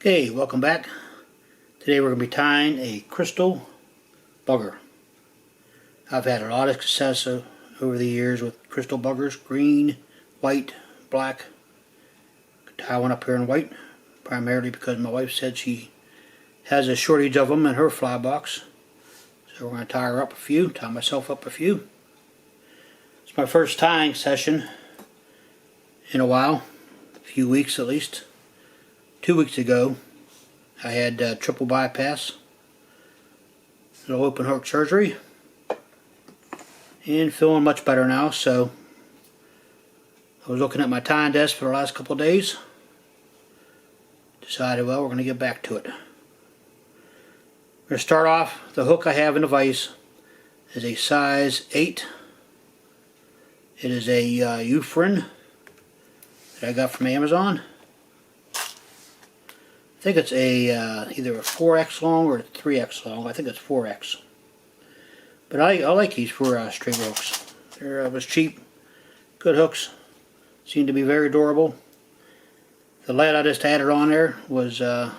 Okay, welcome back. Today we're going to be tying a crystal bugger. I've had a lot of success over the years with crystal buggers, green, white, black. I tie one up here in white, primarily because my wife said she has a shortage of them in her fly box. So we're going to tie her up a few, tie myself up a few. It's my first tying session in a while, a few weeks at least. 2 weeks ago, I had triple bypass, little open heart surgery, and feeling much better now. So I was looking at my tying desk for the last couple of days. Decided, well, we're going to get back to it. We're going to start off. The hook I have in the vise is a size 8. It is a Ufrin that I got from Amazon. I think it's a either a 4X long or a 3X long. I think it's 4X. But I like these for string hooks. They're was cheap, good hooks. Seem to be very durable. The lead I just added on there was 030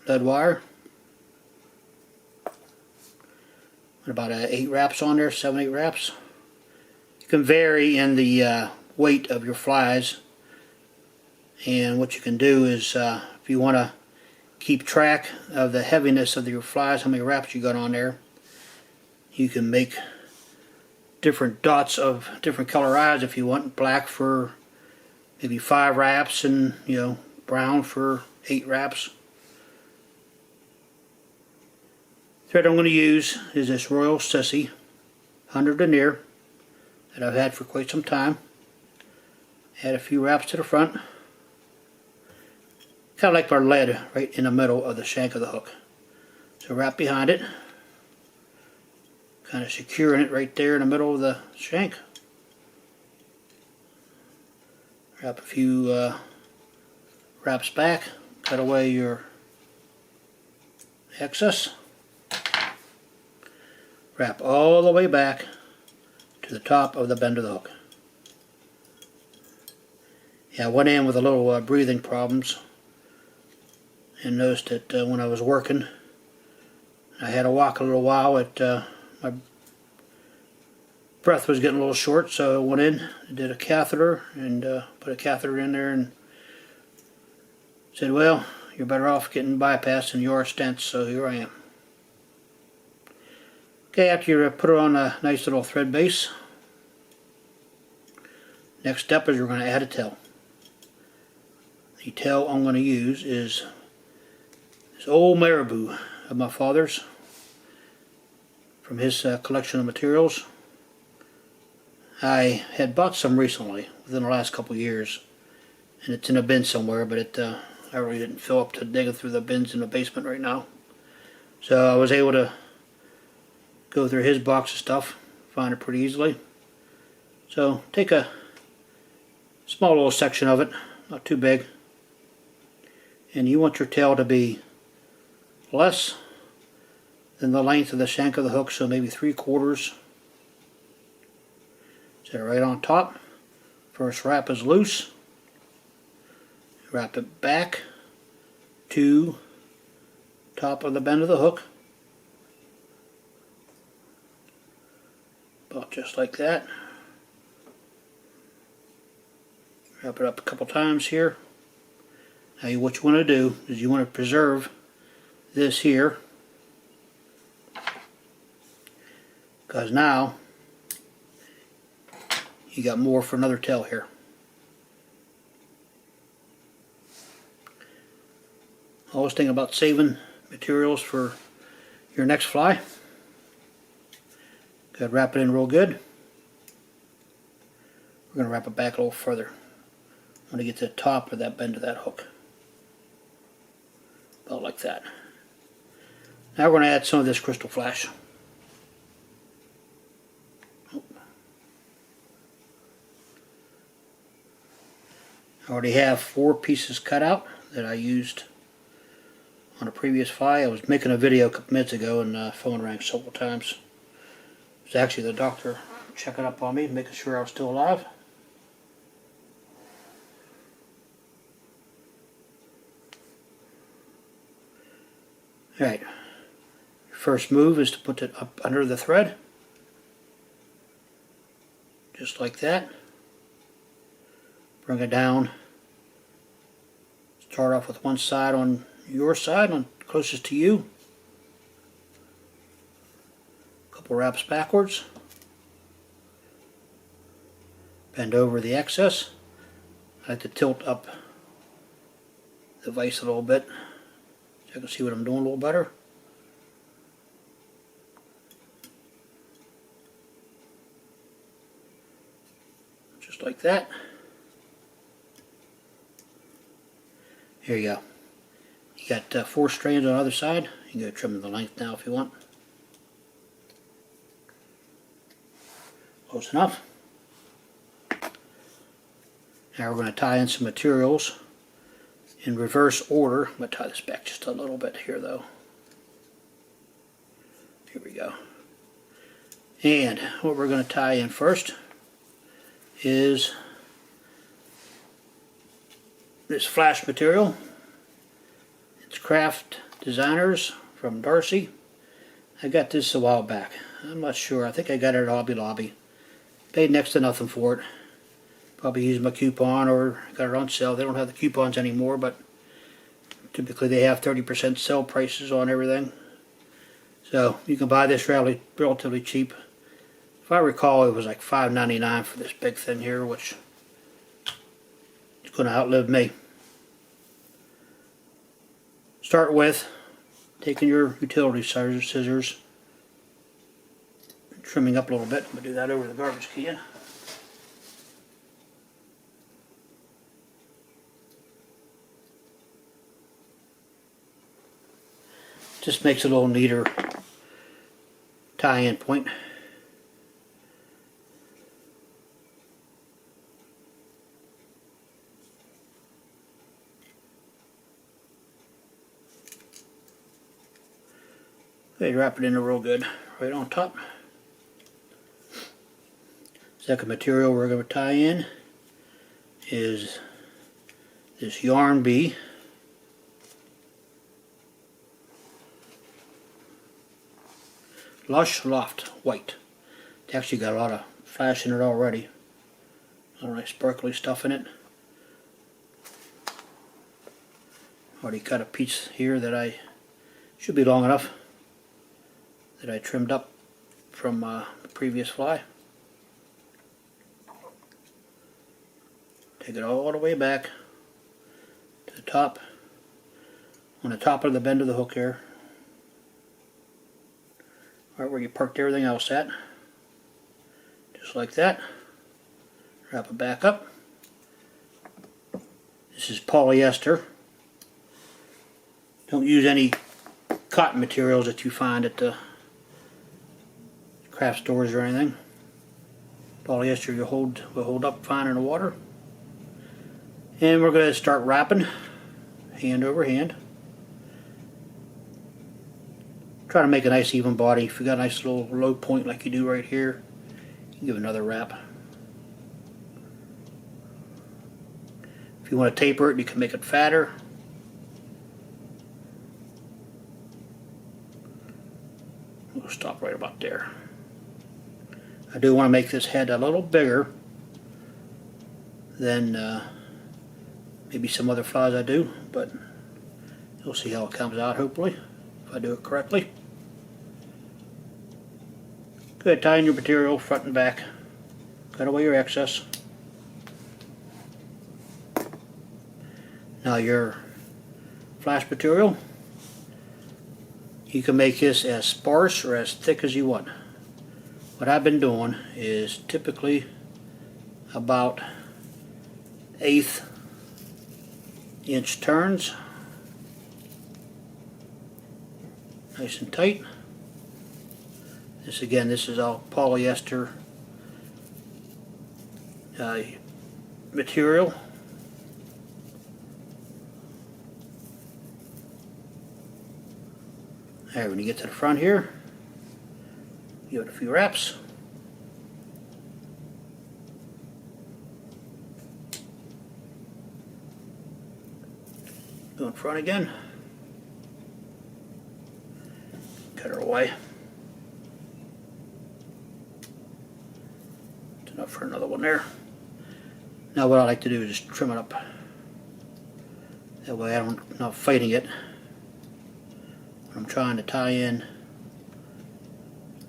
lead wire. About 8 wraps on there, 7-8 wraps. You can vary in the weight of your flies, and what you can do is if you want to keep track of the heaviness of your flies, how many wraps you got on there, you can make different dots of different color eyes if you want. Black for maybe 5 wraps, and brown for 8 wraps. Thread I'm going to use is this Royal Sissi 100 denier that I've had for quite some time. Add a few wraps to the front. Kind of like our lead right in the middle of the shank of the hook. So wrap behind it. Kind of securing it right there in the middle of the shank. Wrap a few wraps back. Cut away your excess. Wrap all the way back to the top of the bend of the hook. Yeah, I went in with a little breathing problems and noticed that when I was working, I had to walk a little while. My breath was getting a little short, so I went in, did a catheter, and put a catheter in there and said, well, you're better off getting bypassed than you are stents, so here I am. Okay, after you put it on a nice little thread base, next step is we're going to add a tail. The tail I'm going to use is this old Marabou of my father's from his collection of materials. I had bought some recently within the last couple years, and it's in a bin somewhere, but I really didn't feel up to digging through the bins in the basement right now. So I was able to go through his box of stuff, find it pretty easily. So take a small little section of it, not too big, and you want your tail to be less than the length of the shank of the hook, so maybe 3/4. Set it right on top. First wrap is loose. Wrap it back to top of the bend of the hook. About just like that. Wrap it up a couple times here. Now what you want to do is you want to preserve this here, because now you got more for another tail here. Always think about saving materials for your next fly. Got to wrap it in real good. We're going to wrap it back a little further. I'm going to get to the top of that bend of that hook. About like that. Now we're going to add some of this crystal flash. I already have 4 pieces cut out that I used on a previous fly. I was making a video a couple minutes ago and phone rang several times. It was actually the doctor checking up on me, making sure I was still alive. Alright, first move is to put it up under the thread, just like that. Bring it down. Start off with one side on your side, on closest to you. Couple wraps backwards. Bend over the excess. I like to tilt up the vise a little bit so I can see what I'm doing a little better. Just like that. Here you go. You got 4 strands on the other side. You can go trim the length now if you want. Close enough. Now we're going to tie in some materials in reverse order. I'm going to tie this back just a little bit here though. Here we go. And what we're going to tie in first is this flash material. It's Craft Designers from Darice. I got this a while back. I'm not sure. I think I got it at Hobby Lobby. Paid next to nothing for it. Probably used my coupon or got it on sale. They don't have the coupons anymore, but typically they have 30% sale prices on everything. So you can buy this relatively cheap. If I recall, it was like $5.99 for this big thing here, which is going to outlive me. Start with taking your utility scissors and trimming up a little bit. I'm going to do that over the garbage can. Just makes it a little neater tie-in point. Okay, wrap it in real good, right on top. Second material we're going to tie in is this yarn bee. Lush Loft white. It's actually got a lot of flash in it already. A lot of nice sparkly stuff in it. Already cut a piece here that I should be long enough that I trimmed up from the previous fly. Take it all the way back to the top, on the top of the bend of the hook here. Right where you parked everything else at. Just like that. Wrap it back up. This is polyester. Don't use any cotton materials that you find at the craft stores or anything. Polyester will hold up fine in the water. And we're going to start wrapping hand over hand. Try to make a nice even body. If you got a nice little low point like you do right here, you can give another wrap. If you want to taper it, you can make it fatter. We'll stop right about there. I do want to make this head a little bigger than maybe some other flies I do, but you'll see how it comes out hopefully, if I do it correctly. Go ahead, tie in your material front and back. Cut away your excess. Now your flash material, you can make this as sparse or as thick as you want. What I've been doing is typically about 1/8 inch turns, nice and tight. This again, this is all polyester material. Alright, when you get to the front here, give it a few wraps. Go in front again. way. It's enough for another one there. Now what I like to do is just trim it up. That way I'm not fighting it when I'm trying to tie in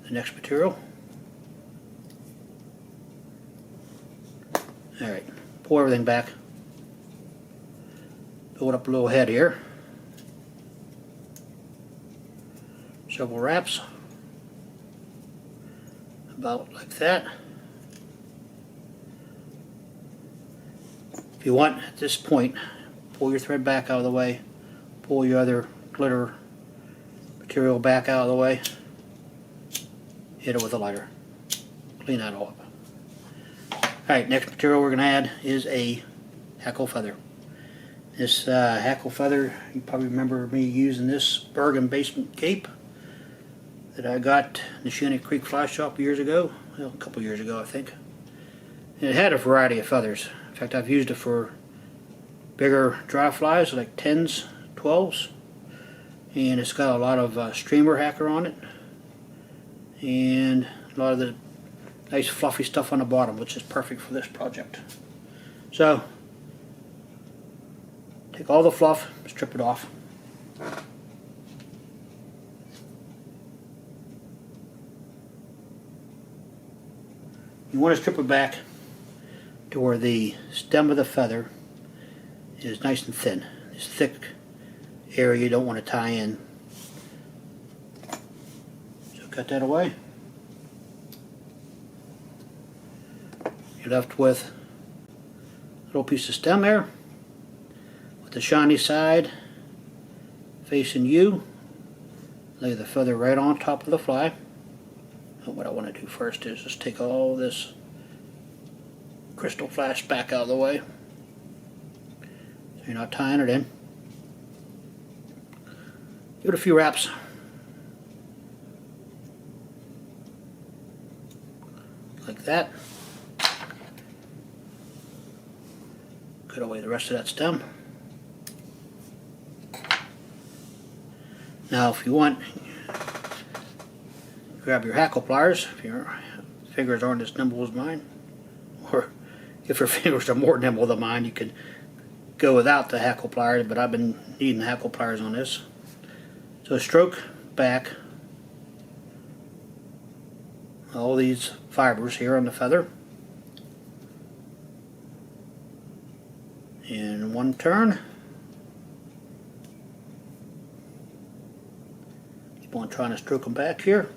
the next material. Alright, pull everything back. Build up a little head here. Several wraps. About like that. If you want, at this point, pull your thread back out of the way. Pull your other glitter material back out of the way. Hit it with a lighter. Clean that all up. Alright, next material we're going to add is a hackle feather. This hackle feather, you probably remember me using this Bergen basement cape that I got in the Shannon Creek Fly Shop years ago. Well, a couple years ago, I think. And it had a variety of feathers. In fact, I've used it for bigger dry flies like 10s, 12s. And it's got a lot of streamer hacker on it. And a lot of the nice fluffy stuff on the bottom, which is perfect for this project. So, take all the fluff, strip it off. You want to strip it back to where the stem of the feather is nice and thin. This thick area you don't want to tie in. So cut that away. You're left with a little piece of stem there with the shiny side facing you. Lay the feather right on top of the fly. And what I want to do first is just take all this crystal flash back out of the way so you're not tying it in. Give it a few wraps. Like that. Cut away the rest of that stem. Now if you want, grab your hackle pliers if your fingers aren't as nimble as mine, or if your fingers are more nimble than mine, you could go without the hackle pliers, but I've been needing hackle pliers on this. So stroke back all these fibers here on the feather in one turn. Keep on trying to stroke them back here.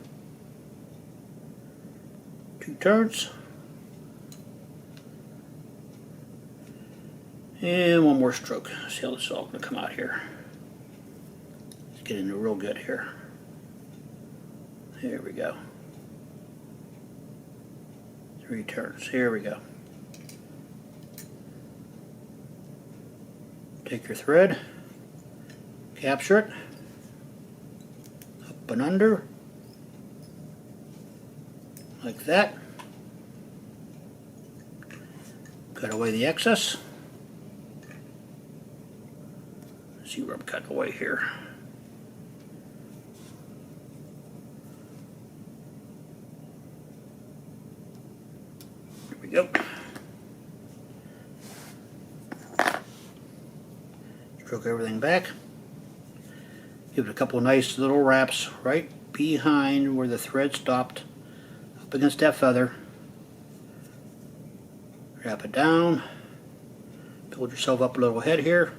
2 turns. And one more stroke. See how this is all going to come out here. Let's get into real good here. There we go. 3 turns. Here we go. Take your thread, capture it, up and under, like that. Cut away the excess. See where I'm cutting away here. There we go. Stroke everything back. Give it a couple nice little wraps right behind where the thread stopped, up against that feather. Wrap it down. Build yourself up a little head here.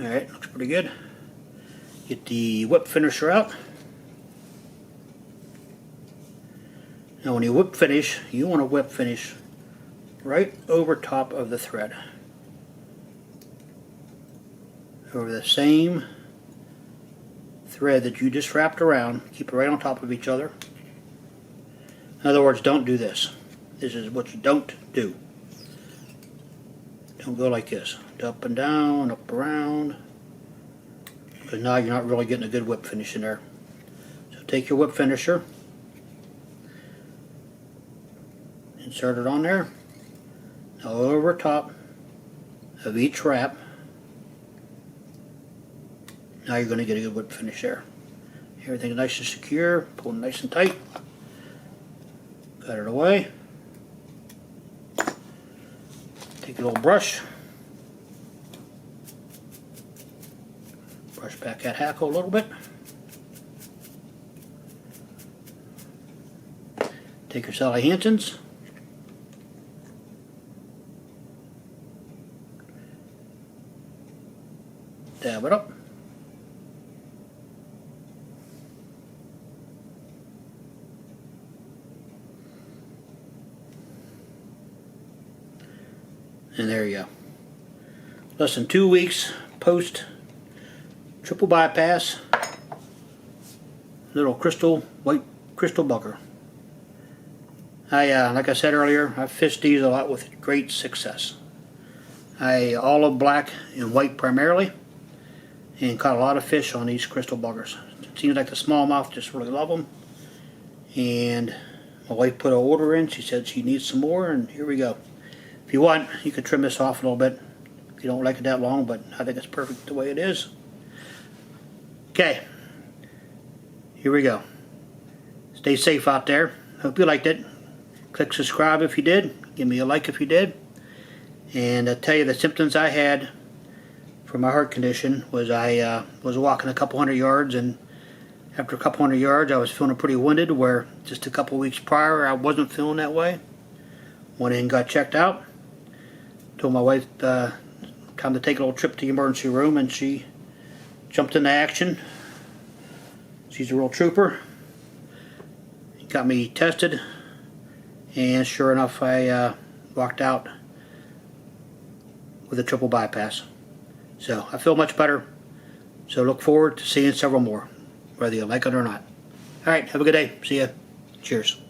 Alright, looks pretty good. Get the whip finisher out. Now when you whip finish, you want to whip finish right over top of the thread. Over the same thread that you just wrapped around, keep it right on top of each other. In other words, don't do this. This is what you don't do. Don't go like this. Up and down, up around. Because now you're not really getting a good whip finish in there. So take your whip finisher. Insert it on there. all over top of each wrap. Now you're going to get a good whip finish there. Everything's nice and secure, pulled nice and tight. Got it away. Take a little brush. Brush back that hackle a little bit. Take your Sally Hansen's. Dab it up. And there you go. Less than 2 weeks post triple bypass. Little white crystal bugger. Like I said earlier, I've fished these a lot with great success. Olive black and white primarily, and caught a lot of fish on these crystal buggers. It seems like the smallmouth just really love them. And my wife put an order in. She said she needs some more, and here we go. If you want, you could trim this off a little bit if you don't like it that long, but I think it's perfect the way it is. Okay, here we go. Stay safe out there. Hope you liked it. Click subscribe if you did. Give me a like if you did. And I'll tell you the symptoms I had for my heart condition was I was walking a couple hundred yards, and after a couple hundred yards I was feeling pretty winded, where just a couple weeks prior I wasn't feeling that way. Went in and got checked out. Told my wife time to take a little trip to the emergency room, and she jumped into action. She's a real trooper. Got me tested, and sure enough I walked out with a triple bypass. So I feel much better. So look forward to seeing several more, whether you like it or not. Alright, have a good day. See ya. Cheers.